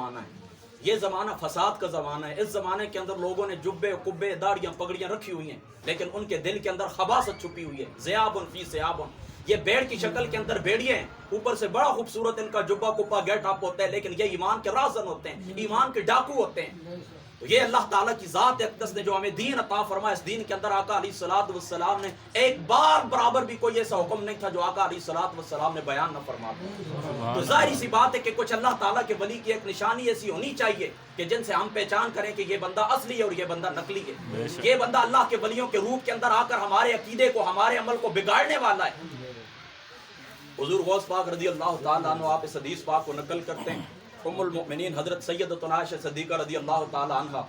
زمانہ ہے، یہ زمانہ فساد کا زمانہ ہے۔ اس زمانے کے اندر لوگوں نے جبے کبے داڑیاں پگڑیاں رکھی ہوئی ہیں، لیکن ان کے دل کے اندر خباثت چھپی ہوئی ہے۔ ذیابن فی ثیابن، یہ بھیڑ کی شکل کے اندر بھیڑیے ہیں، اوپر سے بڑا خوبصورت ان کا جبہ کپا گیٹ اپ ہوتا ہے، لیکن یہ ایمان کے رازن ہوتے ہیں، ایمان کے ڈاکو ہوتے ہیں۔ تو یہ اللہ تعالیٰ کی ذات اقدس نے جو ہمیں دین عطا فرمایا، اس دین کے اندر آقا علیہ الصلوۃ والسلام نے ایک بار برابر بھی کوئی ایسا حکم نہیں تھا جو آقا علیہ الصلوۃ والسلام نے بیان نہ فرمایا۔ تو ظاہری سی بات ہے کہ کچھ اللہ تعالیٰ کے ولی کی ایک نشانی ایسی ہونی چاہیے کہ جن سے ہم پہچان کریں کہ یہ بندہ اصلی ہے اور یہ بندہ نقلی ہے، یہ بندہ اللہ کے ولیوں کے روپ کے اندر آ کر ہمارے عقیدے کو، ہمارے عمل کو بگاڑنے والا ہے۔ حضور غوث پاک رضی اللہ تعالیٰ عنہ آپ اس حدیث پاک کو نقل کرتے ہیں، ام المؤمنین حضرت سیدتنا عائشہ صدیقہ رضی اللہ تعالیٰ عنہ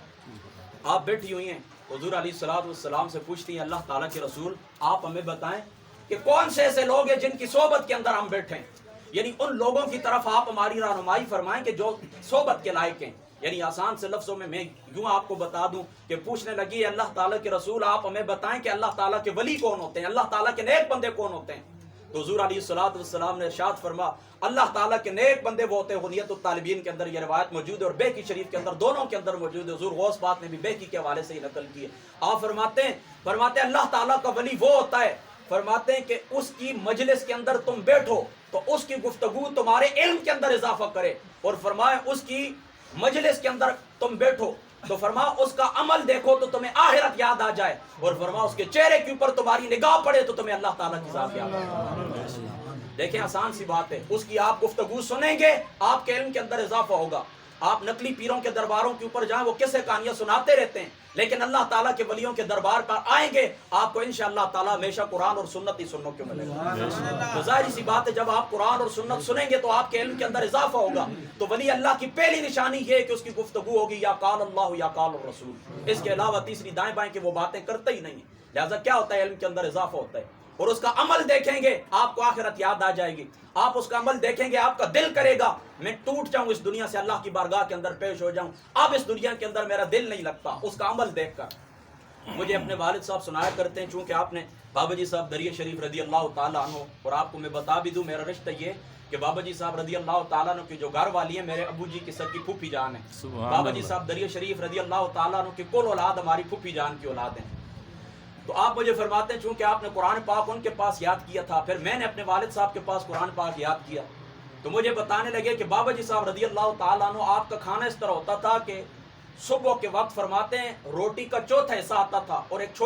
آپ بیٹھی ہوئی ہیں، حضور علیہ الصلوۃ والسلام سے پوچھتی ہیں اللہ تعالیٰ کے رسول آپ ہمیں بتائیں کہ کون سے ایسے لوگ ہیں جن کی صحبت کے اندر ہم بیٹھے ہیں، یعنی ان لوگوں کی طرف آپ ہماری رہنمائی فرمائیں کہ جو صحبت کے لائق ہیں۔ یعنی آسان سے لفظوں میں یوں آپ کو بتا دوں کہ پوچھنے لگی اللہ تعالیٰ کے رسول آپ ہمیں بتائیں کہ اللہ تعالیٰ کے ولی کون ہوتے ہیں، اللہ تعالیٰ کے نیک بندے کون ہوتے ہیں۔ تو حضور علیہ الصلوۃ والسلام نے ارشاد فرما اللہ تعالیٰ کے نیک بندے وہ ہوتے ہیں، غنیت الطالبین کے اندر یہ روایت موجود ہے اور بیکی شریف کے اندر، دونوں کے اندر موجود ہے، حضور غوث پاک نے بھی بیکی کے حوالے سے ہی نقل کی ہے۔ آپ فرماتے ہیں اللہ تعالیٰ کا ولی وہ ہوتا ہے، فرماتے ہیں کہ اس کی مجلس کے اندر تم بیٹھو تو اس کی گفتگو تمہارے علم کے اندر اضافہ کرے، اور فرمائے اس کی مجلس کے اندر تم بیٹھو تو فرما اس کا عمل دیکھو تو تمہیں آخرت یاد آ جائے، اور فرما اس کے چہرے کے اوپر تمہاری نگاہ پڑے تو تمہیں اللہ تعالیٰ کی ذات یاد آئے۔ دیکھیں آسان سی بات ہے، اس کی آپ گفتگو سنیں گے آپ کے علم کے اندر اضافہ ہوگا۔ آپ نقلی پیروں کے درباروں کے اوپر جائیں، وہ قصے کہانیاں سناتے رہتے ہیں، لیکن اللہ تعالیٰ کے ولیوں کے دربار پر آئیں گے آپ کو انشاءاللہ تعالیٰ ہمیشہ قرآن اور سنت ہی سننے کو ملے گا۔ تو ظاہری سی بات ہے جب آپ قرآن اور سنت سنیں گے تو آپ کے علم کے اندر اضافہ ہوگا۔ تو ولی اللہ کی پہلی نشانی یہ ہے کہ اس کی گفتگو ہوگی یا قال اللہ یا قال الرسول، اس کے علاوہ تیسری دائیں بائیں کہ وہ باتیں کرتے ہی نہیں ہیں۔ لہٰذا کیا ہوتا ہے، علم کے اندر اضافہ ہوتا ہے، اور اس کا عمل دیکھیں گے آپ کو آخرت یاد آ جائے گی۔ آپ اس کا عمل دیکھیں گے آپ کا دل کرے گا میں ٹوٹ جاؤں اس دنیا سے، اللہ کی بارگاہ کے اندر پیش ہو جاؤں، اب اس دنیا کے اندر میرا دل نہیں لگتا اس کا عمل دیکھ کر۔ مجھے اپنے والد صاحب سنایا کرتے ہیں، چونکہ آپ نے بابا جی صاحب دریا شریف رضی اللہ تعالیٰ عنہ، اور آپ کو میں بتا بھی دوں میرا رشتہ یہ کہ بابا جی صاحب رضی اللہ تعالیٰ عنہ کی جو گھر والی ہیں میرے ابو جی کی سب کی پھوپھی جان ہے۔ بابا جی صاحب دریا شریف رضی اللہ تعالیٰ عنہ کی کل اولاد ہماری پھوپھی جان کی اولاد ہیں۔ تو آپ مجھے فرماتے ہیں چونکہ آپ نے قرآن پاک ان کے پاس یاد کیا تھا، پھر میں نے اپنے والد صاحب کے پاس قرآن پاک یاد کیا، تو مجھے بتانے لگے کہ بابا جی صاحب رضی اللہ تعالیٰ عنہ آپ کا کھانا اس طرح ہوتا تھا کہ صبح کے وقت فرماتے ہیں روٹی کا چوتھا حصہ آتا تھا اور ایک